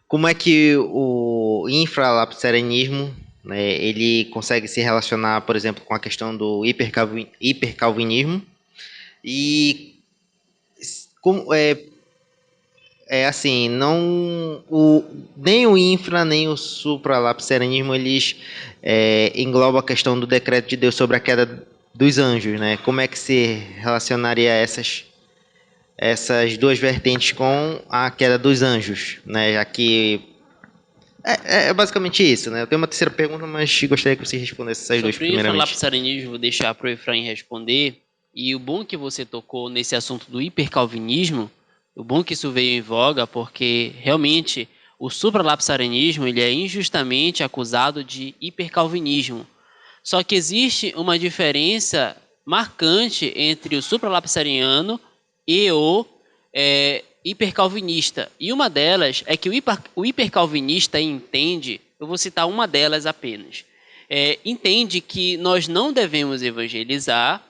como é que o infralapsarianismo, né, ele consegue se relacionar, por exemplo, com a questão do hipercalvinismo e como é assim, não nem o infra nem o supralapsarianismo eles englobam a questão do decreto de Deus sobre a queda dos anjos, né? Como é que se relacionaria essas duas vertentes com a queda dos anjos, né? Já que é basicamente isso, né? Eu tenho uma terceira pergunta, mas gostaria que você respondesse essas duas Sobre o primeiramente. infralapsarianismo, vou deixar para o Efraim responder. E o bom que você tocou nesse assunto do hipercalvinismo, o bom que isso veio em voga, porque realmente o supralapsarianismo ele é injustamente acusado de hipercalvinismo. Só que existe uma diferença marcante entre o supralapsariano e o hipercalvinista. E uma delas é que o hipercalvinista entende, eu vou citar uma delas apenas, entende que nós não devemos evangelizar,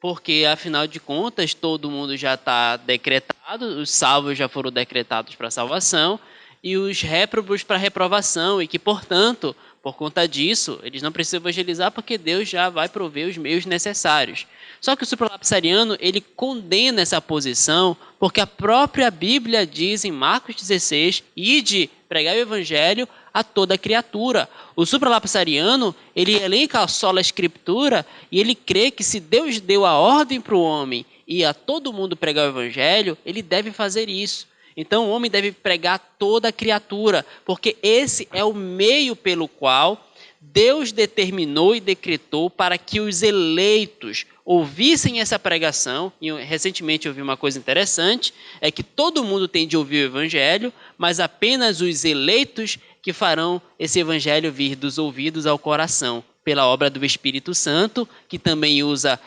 porque afinal de contas todo mundo já está decretado, os salvos já foram decretados para salvação e os réprobos para reprovação, e que, portanto, por conta disso, eles não precisam evangelizar porque Deus já vai prover os meios necessários. Só que o supralapsariano, ele condena essa posição porque a própria Bíblia diz em Marcos 16, ide pregar o evangelho a toda criatura. O supralapsariano, ele elenca a sola escritura e ele crê que se Deus deu a ordem para o homem e a todo mundo pregar o evangelho, ele deve fazer isso. Então o homem deve pregar toda a criatura, porque esse é o meio pelo qual Deus determinou e decretou para que os eleitos ouvissem essa pregação. E recentemente eu vi uma coisa interessante, é que todo mundo tem de ouvir o evangelho, mas apenas os eleitos que farão esse evangelho vir dos ouvidos ao coração, pela obra do Espírito Santo, que também usa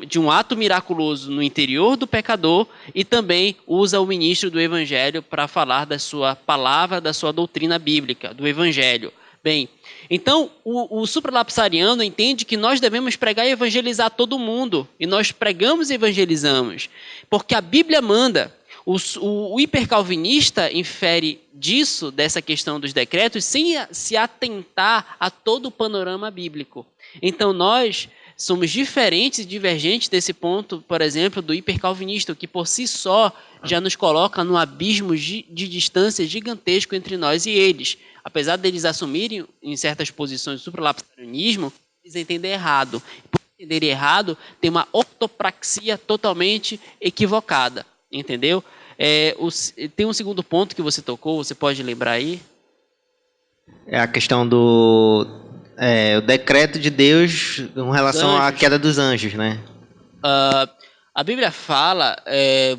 de um ato miraculoso no interior do pecador e também usa o ministro do evangelho para falar da sua palavra, da sua doutrina bíblica, do evangelho. Bem, então o supralapsariano entende que nós devemos pregar e evangelizar todo mundo, e nós pregamos e evangelizamos, porque a Bíblia manda. O hipercalvinista infere disso, dessa questão dos decretos, sem se atentar a todo o panorama bíblico. Então nós somos diferentes e divergentes desse ponto, por exemplo, do hipercalvinista, que por si só já nos coloca num abismo de distância gigantesco entre nós e eles. Apesar deles assumirem em certas posições o supralapsarianismo, eles entendem errado. Por entender errado, tem uma ortopraxia totalmente equivocada. Entendeu? Tem um segundo ponto que você tocou, você pode lembrar aí? É a questão do o decreto de Deus com Dos relação à anjos. queda dos anjos, né? A Bíblia fala,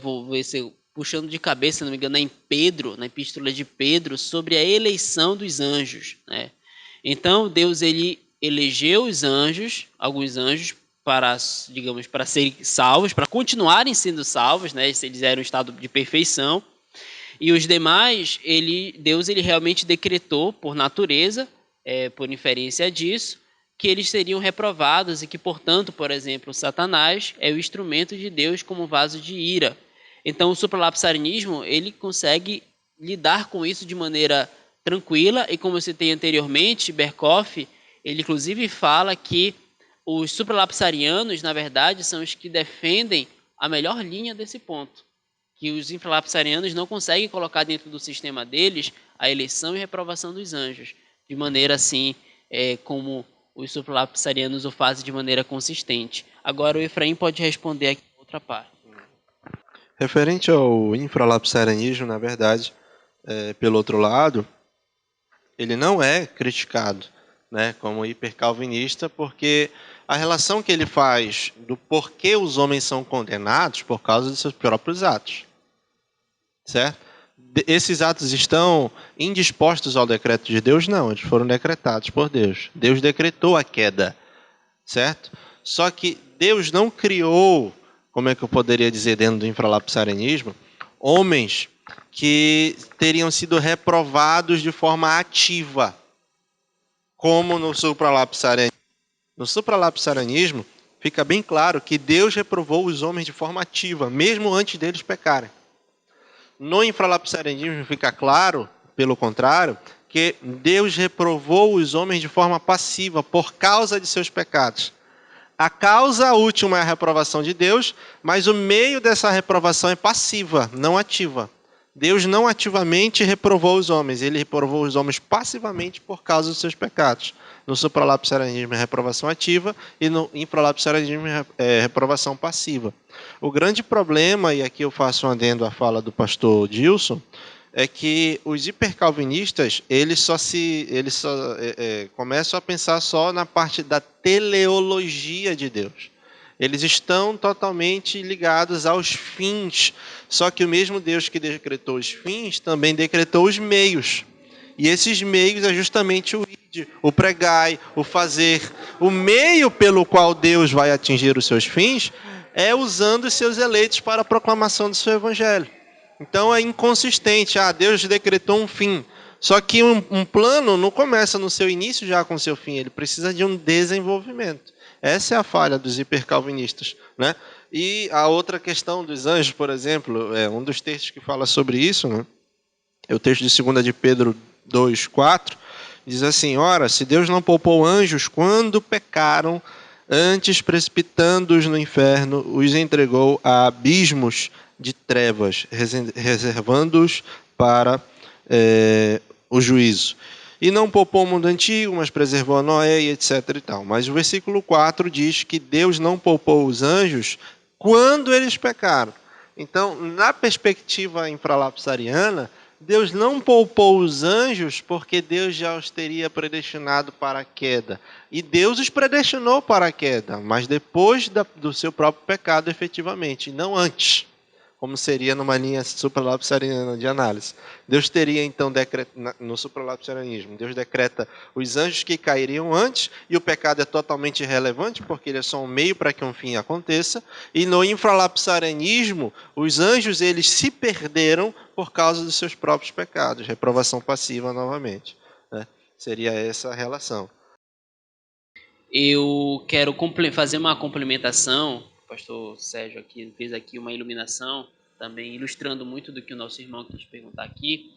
vou ver se puxando de cabeça, se não me engano, é em Pedro, na epístola de Pedro, sobre a eleição dos anjos. Né? Então, Deus ele elegeu os anjos, alguns anjos, para, digamos, para serem salvos, para continuarem sendo salvos, né? Se eles eram em estado de perfeição. E os demais, Deus ele realmente decretou por natureza, por inferência disso, que eles seriam reprovados e que, portanto, por exemplo, Satanás é o instrumento de Deus como vaso de ira. Então, o supralapsarianismo ele consegue lidar com isso de maneira tranquila e, como eu citei anteriormente, Berkoff, ele inclusive fala que os supralapsarianos, na verdade, são os que defendem a melhor linha desse ponto, que os infralapsarianos não conseguem colocar dentro do sistema deles a eleição e reprovação dos anjos, de maneira assim como os supralapsarianos o fazem de maneira consistente. Agora o Efraim pode responder aqui a outra parte. Referente ao infralapsarianismo, na verdade, pelo outro lado, ele não é criticado, né, como hipercalvinista, porque a relação que ele faz do porquê os homens são condenados por causa de seus próprios atos, certo? Esses atos estão indispostos ao decreto de Deus? Não, eles foram decretados por Deus. Deus decretou a queda, certo? Só que Deus não criou, como é que eu poderia dizer dentro do infralapsarianismo, homens que teriam sido reprovados de forma ativa, como no supralapsarianismo. No supralapsarianismo, fica bem claro que Deus reprovou os homens de forma ativa, mesmo antes deles pecarem. No infralapsarianismo fica claro, pelo contrário, que Deus reprovou os homens de forma passiva por causa de seus pecados. A causa última é a reprovação de Deus, mas o meio dessa reprovação é passiva, não ativa. Deus não ativamente reprovou os homens, ele reprovou os homens passivamente por causa dos seus pecados. No supralapsarianismo é reprovação ativa e no infralapsarianismo é reprovação passiva. O grande problema, e aqui eu faço um adendo à fala do pastor Gilson, é que os hipercalvinistas eles começam a pensar só na parte da teleologia de Deus. Eles estão totalmente ligados aos fins, só que o mesmo Deus que decretou os fins também decretou os meios. E esses meios é justamente o ide, o pregai, o fazer. O meio pelo qual Deus vai atingir os seus fins é usando os seus eleitos para a proclamação do seu evangelho. Então é inconsistente. Deus decretou um fim. Só que um plano não começa no seu início já com o seu fim. Ele precisa de um desenvolvimento. Essa é a falha dos hipercalvinistas, né? E a outra questão dos anjos, por exemplo, é um dos textos que fala sobre isso, né? É o texto de 2 de Pedro 2:4, diz assim: ora, se Deus não poupou anjos quando pecaram, antes precipitando-os no inferno, os entregou a abismos de trevas, reservando-os para o juízo. E não poupou o mundo antigo, mas preservou a Noé, e etc. e tal. Mas o versículo 4 diz que Deus não poupou os anjos quando eles pecaram. Então, na perspectiva infralapsariana, Deus não poupou os anjos porque Deus já os teria predestinado para a queda. E Deus os predestinou para a queda, mas depois do seu próprio pecado, efetivamente, e não antes, como seria numa linha supralapsariana de análise. Deus teria, então, no supralapsarianismo, Deus decreta os anjos que cairiam antes, e o pecado é totalmente irrelevante, porque ele é só um meio para que um fim aconteça. E no infralapsarianismo, os anjos eles se perderam por causa dos seus próprios pecados. Reprovação passiva novamente, né? Seria essa a relação. Eu quero fazer uma complementação. O pastor Sérgio aqui fez aqui uma iluminação, também ilustrando muito do que o nosso irmão quis perguntar aqui.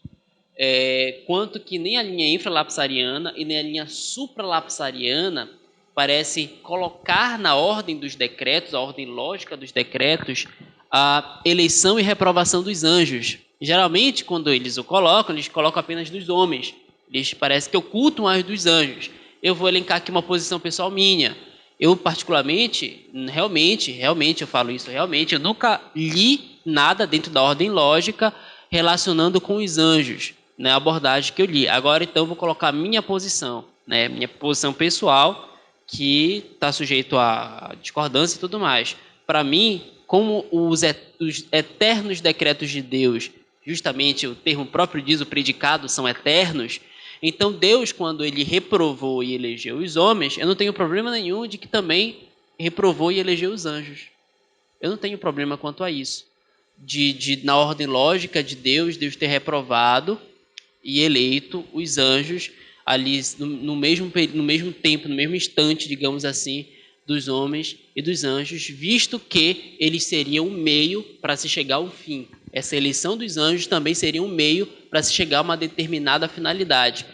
Quanto que nem a linha infralapsariana e nem a linha supralapsariana parece colocar na ordem dos decretos, a ordem lógica dos decretos, a eleição e reprovação dos anjos. Geralmente, quando eles colocam apenas dos homens. Eles parece que ocultam as dos anjos. Eu vou elencar aqui uma posição pessoal minha. Eu, particularmente, realmente, eu falo isso, eu nunca li nada dentro da ordem lógica relacionando com os anjos, né, a abordagem que eu li. Agora, então, eu vou colocar minha posição, né, minha posição pessoal, que está sujeito a discordância e tudo mais. Para mim, como os eternos decretos de Deus, justamente o termo próprio diz, o predicado, são eternos. Então Deus, quando ele reprovou e elegeu os homens, eu não tenho problema nenhum de que também reprovou e elegeu os anjos. Eu não tenho problema quanto a isso. Na ordem lógica de Deus ter reprovado e eleito os anjos ali no mesmo tempo, no mesmo instante, digamos assim, dos homens e dos anjos, visto que eles seriam um meio para se chegar ao fim. Essa eleição dos anjos também seria um meio para se chegar a uma determinada finalidade.